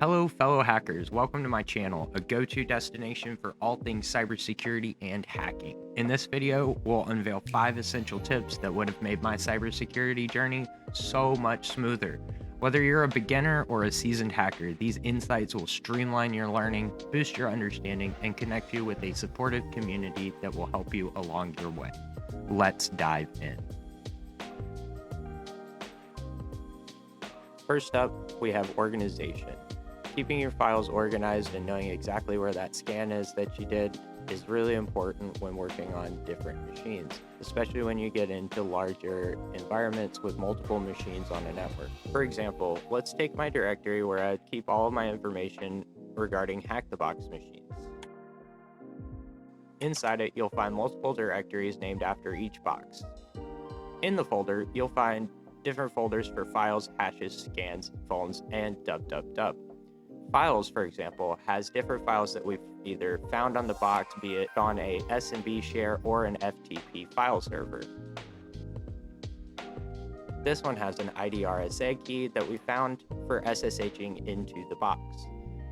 Hello, fellow hackers. Welcome to my channel, a go-to destination for all things cybersecurity and hacking. In this video, we'll unveil 5 essential tips that would have made my cybersecurity journey so much smoother. Whether you're a beginner or a seasoned hacker, these insights will streamline your learning, boost your understanding, and connect you with a supportive community that will help you along your way. Let's dive in. First up, we have organization. Keeping your files organized and knowing exactly where that scan is that you did is really important when working on different machines, especially when you get into larger environments with multiple machines on a network. For example, let's take my directory where I keep all of my information regarding Hack the Box machines. Inside it, you'll find multiple directories named after each box. In the folder, you'll find different folders for files, hashes, scans, phones, and www. Files, for example, has different files that we've either found on the box, be it on a SMB share or an FTP file server. This one has an ID RSA key that we found for SSHing into the box.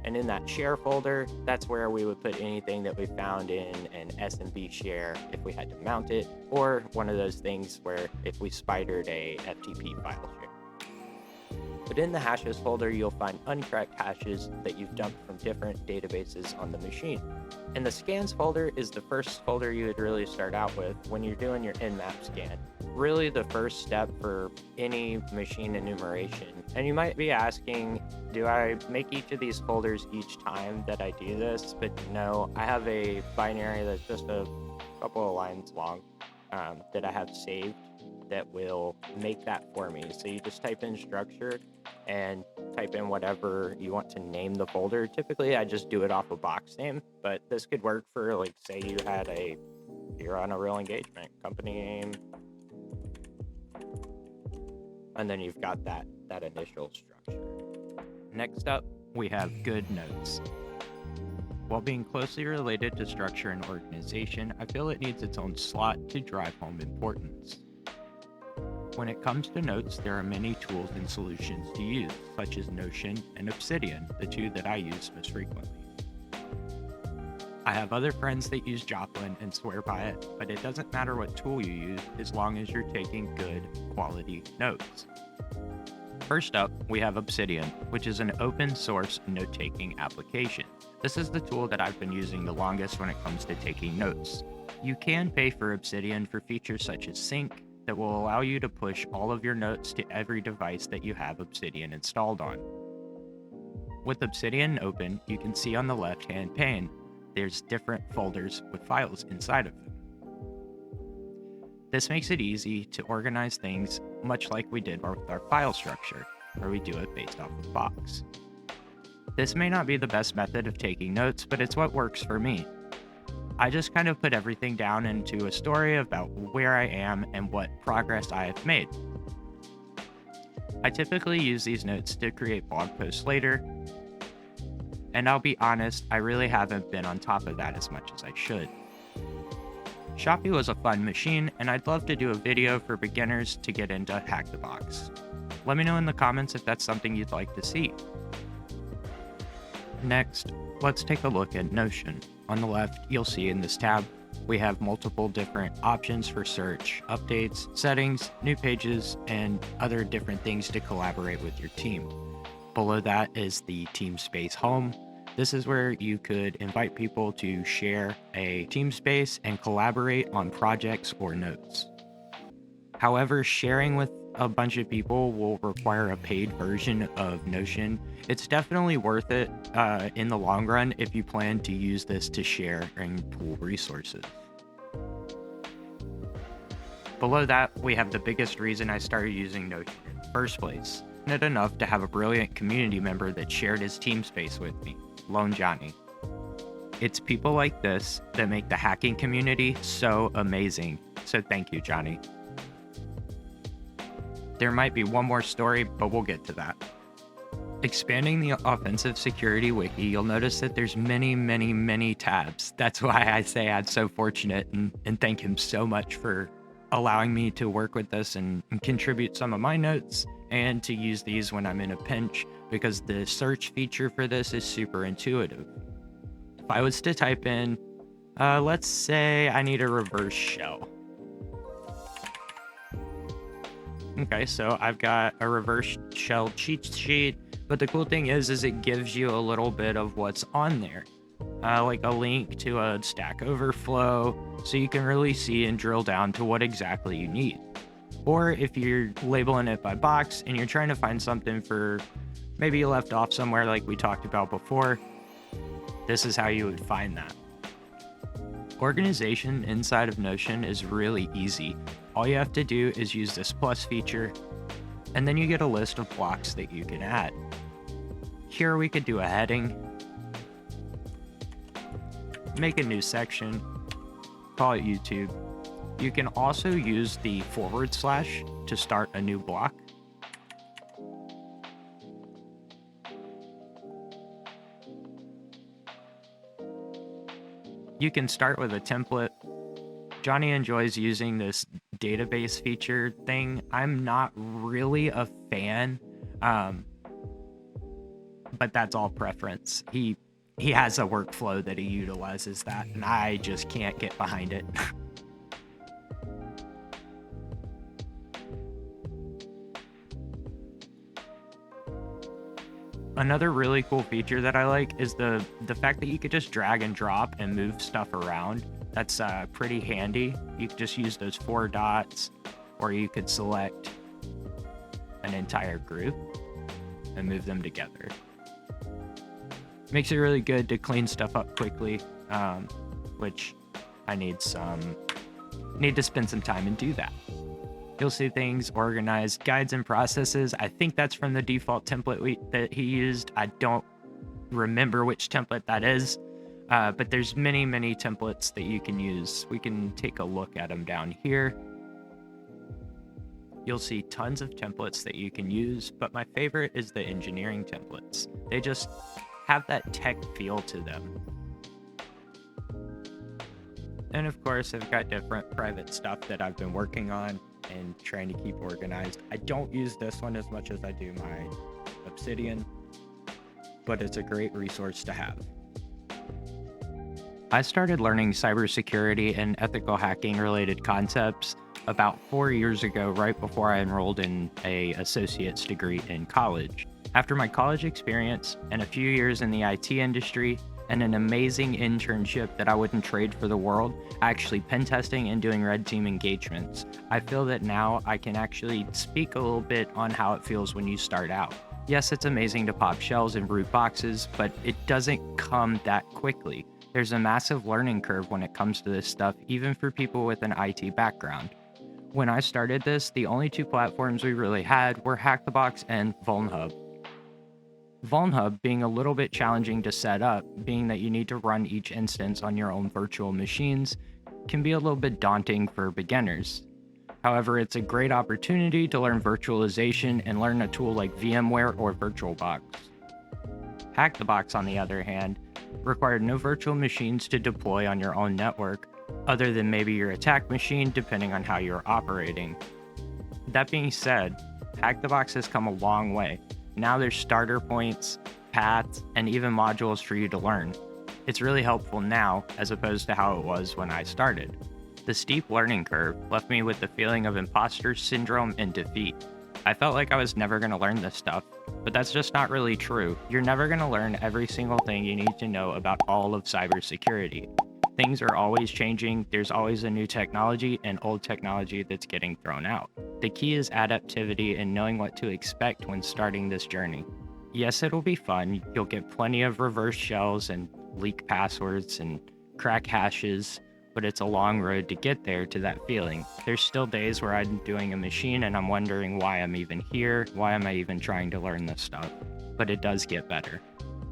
And in that share folder, that's where we would put anything that we found in an SMB share if we had to mount it, or one of those things where if we spidered a FTP file share. But in the hashes folder, you'll find uncracked hashes that you've dumped from different databases on the machine. And the scans folder is the first folder you would really start out with when you're doing your nmap scan. Really the first step for any machine enumeration. And you might be asking, do I make each of these folders each time that I do this? But no, I have a binary that's just a couple of lines long that I have saved that will make that for me. So you just type in structure and type in whatever you want to name the folder. Typically, I just do it off a box name, but this could work for, like, say you're on a real engagement, company name, and then you've got that initial structure. Next up, we have good notes. While being closely related to structure and organization, I feel it needs its own slot to drive home importance. When it comes to notes, there are many tools and solutions to use, such as Notion and Obsidian, the two that I use most frequently. I have other friends that use Joplin and swear by it, but it doesn't matter what tool you use as long as you're taking good, quality notes. First up, we have Obsidian, which is an open source note-taking application. This is the tool that I've been using the longest when it comes to taking notes. You can pay for Obsidian for features such as sync, that will allow you to push all of your notes to every device that you have Obsidian installed on. With Obsidian open, you can see on the left-hand pane, there's different folders with files inside of them. This makes it easy to organize things much like we did with our file structure, where we do it based off of box. This may not be the best method of taking notes, but it's what works for me. I just kind of put everything down into a story about where I am and what progress I have made. I typically use these notes to create blog posts later, and I'll be honest, I really haven't been on top of that as much as I should. Shopee was a fun machine, and I'd love to do a video for beginners to get into Hack the Box. Let me know in the comments if that's something you'd like to see. Next, let's take a look at Notion. On the left, you'll see in this tab, we have multiple different options for search, updates, settings, new pages, and other different things to collaborate with your team. Below that is the team space home. This is where you could invite people to share a team space and collaborate on projects or notes. However, sharing with a bunch of people will require a paid version of Notion. It's definitely worth it in the long run if you plan to use this to share and pool resources. Below that, we have the biggest reason I started using Notion in the first place. Not enough to have a brilliant community member that shared his team space with me, Lone Johnny. It's people like this that make the hacking community so amazing. So thank you, Johnny. There might be one more story, but we'll get to that. Expanding the offensive security wiki, you'll notice that there's many tabs. That's why I say I'm so fortunate and thank him so much for allowing me to work with this and contribute some of my notes and to use these when I'm in a pinch. because the search feature for this is super intuitive. If I was to type in, let's say I need a reverse shell. Okay, so I've got a reverse shell cheat sheet, but the cool thing is it gives you a little bit of what's on there, like a link to a Stack Overflow, so you can really see and drill down to what exactly you need. Or if you're labeling it by box and you're trying to find something for maybe you left off somewhere like we talked about before, this is how you would find that. Organization inside of Notion is really easy. All you have to do is use this plus feature, and then you get a list of blocks that you can add. Here we could do a heading, make a new section, call it YouTube. You can also use the / to start a new block. You can start with a template. Johnny enjoys using this database feature thing. I'm not really a fan, but that's all preference. He has a workflow that he utilizes that, and I just can't get behind it. Another really cool feature that I like is the fact that you could just drag and drop and move stuff around. That's pretty handy. You could just use those 4 dots, or you could select an entire group and move them together. Makes it really good to clean stuff up quickly, which I need to spend some time and do that. You'll see things organized, guides and processes. I think that's from the default template that he used. I don't remember which template that is, but there's many templates that you can use. We can take a look at them down here. You'll see tons of templates that you can use, but my favorite is the engineering templates. They just have that tech feel to them. And of course, I've got different private stuff that I've been working on and trying to keep organized. I don't use this one as much as I do my Obsidian, but it's a great resource to have. I started learning cybersecurity and ethical hacking related concepts about 4 years ago, right before I enrolled in an associate's degree in college. After my college experience and a few years in the IT industry, and an amazing internship that I wouldn't trade for the world, actually pen testing and doing red team engagements, I feel that now I can actually speak a little bit on how it feels when you start out. Yes, it's amazing to pop shells and root boxes, but it doesn't come that quickly. There's a massive learning curve when it comes to this stuff, even for people with an IT background. When I started this, the only 2 platforms we really had were HackTheBox and VulnHub. VulnHub being a little bit challenging to set up, being that you need to run each instance on your own virtual machines, can be a little bit daunting for beginners. However, it's a great opportunity to learn virtualization and learn a tool like VMware or VirtualBox. HackTheBox, on the other hand, required no virtual machines to deploy on your own network, other than maybe your attack machine, depending on how you're operating. That being said, HackTheBox has come a long way. Now there's starter points, paths, and even modules for you to learn. It's really helpful now, as opposed to how it was when I started. The steep learning curve left me with the feeling of imposter syndrome and defeat. I felt like I was never going to learn this stuff, but that's just not really true. You're never going to learn every single thing you need to know about all of cybersecurity. Things are always changing, there's always a new technology and old technology that's getting thrown out. The key is adaptivity and knowing what to expect when starting this journey. Yes, it'll be fun, you'll get plenty of reverse shells and leak passwords and crack hashes, but it's a long road to get there to that feeling. There's still days where I'm doing a machine and I'm wondering why I'm even here, why am I even trying to learn this stuff? But it does get better.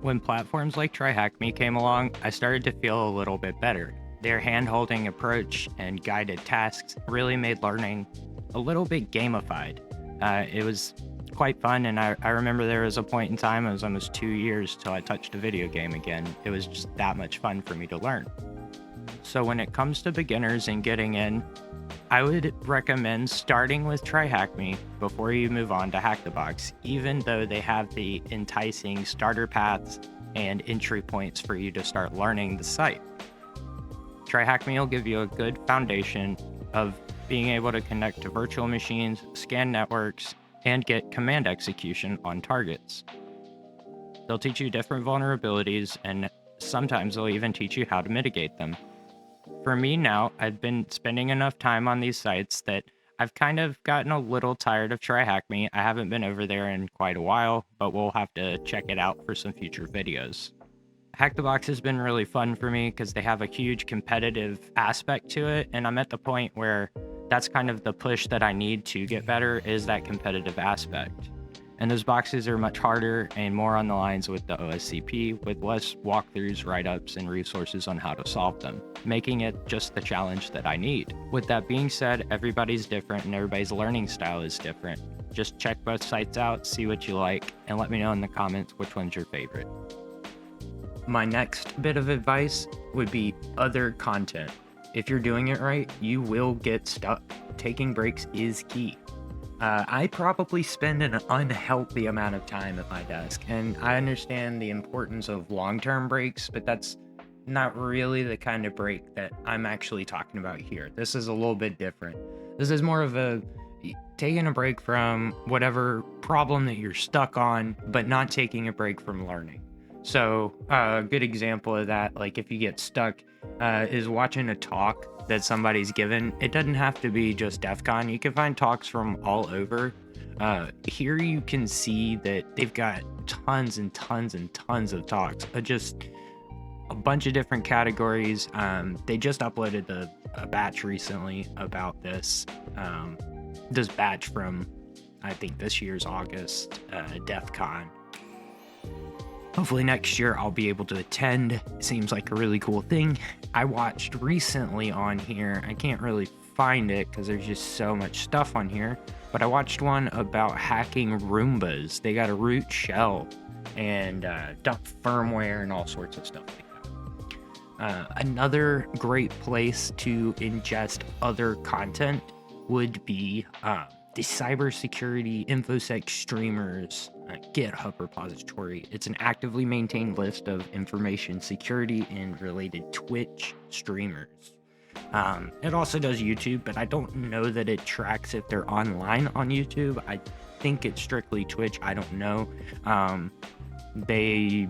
When platforms like TryHackMe came along, I started to feel a little bit better. Their hand-holding approach and guided tasks really made learning a little bit gamified. It was quite fun, and I remember there was a point in time, it was almost 2 years till I touched a video game again. It was just that much fun for me to learn. So when it comes to beginners and getting in, I would recommend starting with TryHackMe before you move on to Hack the Box, even though they have the enticing starter paths and entry points for you to start learning the site. TryHackMe will give you a good foundation of being able to connect to virtual machines, scan networks, and get command execution on targets. They'll teach you different vulnerabilities, and sometimes they'll even teach you how to mitigate them. For me now, I've been spending enough time on these sites that I've kind of gotten a little tired of TryHackMe. I haven't been over there in quite a while, but we'll have to check it out for some future videos. Hack the Box has been really fun for me because they have a huge competitive aspect to it, and I'm at the point where that's kind of the push that I need to get better, is that competitive aspect. And those boxes are much harder and more on the lines with the OSCP, with less walkthroughs, write-ups, and resources on how to solve them, making it just the challenge that I need. With that being said, everybody's different and everybody's learning style is different. Just check both sites out, see what you like, and let me know in the comments which one's your favorite. My next bit of advice would be other content. If you're doing it right, you will get stuck. Taking breaks is key. I probably spend an unhealthy amount of time at my desk, and I understand the importance of long-term breaks, but that's not really the kind of break that I'm actually talking about here. This is a little bit different. This is more of a taking a break from whatever problem that you're stuck on, but not taking a break from learning. So a good example of that, like if you get stuck, is watching a talk that somebody's given. It doesn't have to be just DEF CON. You can find talks from all over. Here you can see that they've got tons and tons and tons of talks, just a bunch of different categories. They just uploaded a batch recently about this batch from, I think, this year's August DEF CON. Hopefully next year I'll be able to attend. It seems like a really cool thing. I watched recently on here, I can't really find it because there's just so much stuff on here, but I watched one about hacking Roombas. They got a root shell and dump firmware and all sorts of stuff like that. Another great place to ingest other content would be the Cybersecurity InfoSec streamers GitHub repository. It's an actively maintained list of information security and related Twitch streamers. It also does YouTube, but I don't know that it tracks if they're online on YouTube. I think it's strictly Twitch. I don't know. They,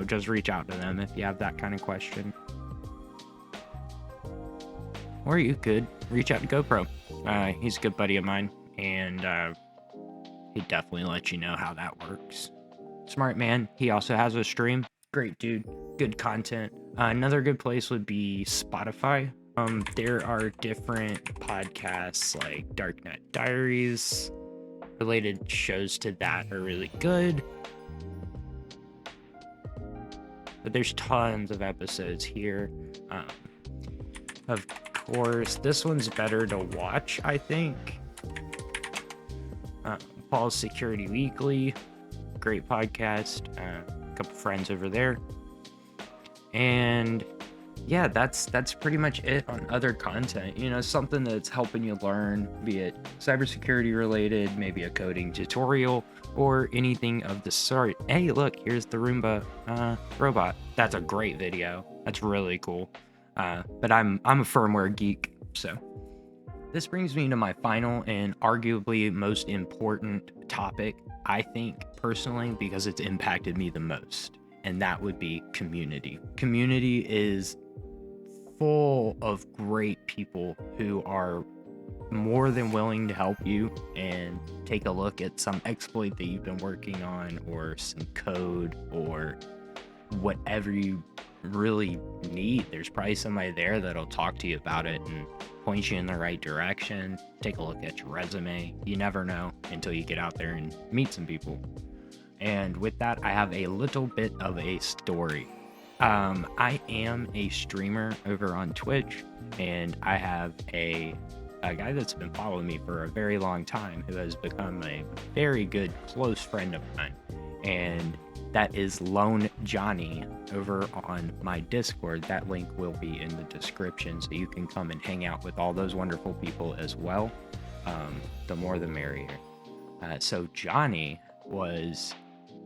just reach out to them if you have that kind of question. Or you could reach out to GoPro. He's a good buddy of mine, and he'd definitely let you know how that works. Smart man. He also has a stream. Great dude. Good content. Another good place would be Spotify. There are different podcasts like Darknet Diaries. Related shows to that are really good. But there's tons of episodes here. Of course, this one's better to watch, I think. Paul's Security Weekly, great podcast. A couple friends over there, and yeah, that's pretty much it on other content. Something that's helping you learn, be it cybersecurity related, maybe a coding tutorial, or anything of the sort. Hey, look, here's the Roomba robot. That's a great video. That's really cool. But I'm a firmware geek, so. This brings me to my final and arguably most important topic, I think, personally, because it's impacted me the most, and that would be community. Community is full of great people who are more than willing to help you and take a look at some exploit that you've been working on, or some code, or whatever you really need. There's probably somebody there that'll talk to you about it and point you in the right direction, take a look at your resume. You never know until you get out there and meet some people. And with that, I have a little bit of a story. I am a streamer over on Twitch, and I have a guy that's been following me for a very long time who has become a very good close friend of mine. And That is Lone Johnny over on my Discord. That link will be in the description, so you can come and hang out with all those wonderful people as well. The more the merrier. So Johnny was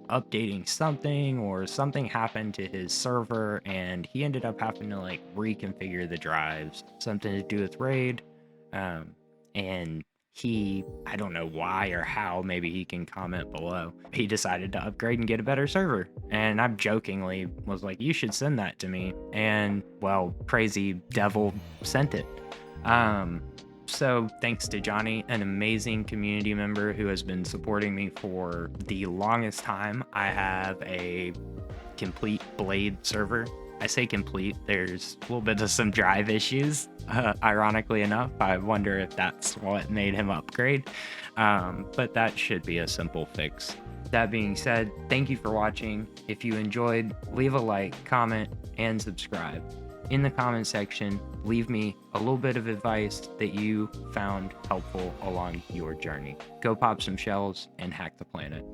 updating something, or something happened to his server, and he ended up having to like reconfigure the drives, something to do with RAID. And I don't know why or how, maybe he can comment below, he decided to upgrade and get a better server. And I jokingly was like, you should send that to me. And well, crazy devil sent it. So thanks to Johnny, an amazing community member who has been supporting me for the longest time. I have a complete Blade server. I say complete, there's a little bit of some drive issues, ironically enough. I wonder if that's what made him upgrade, but that should be a simple fix. That being said, thank you for watching. If you enjoyed, leave a like, comment, and subscribe. In the comment section, leave me a little bit of advice that you found helpful along your journey. Go pop some shells and hack the planet.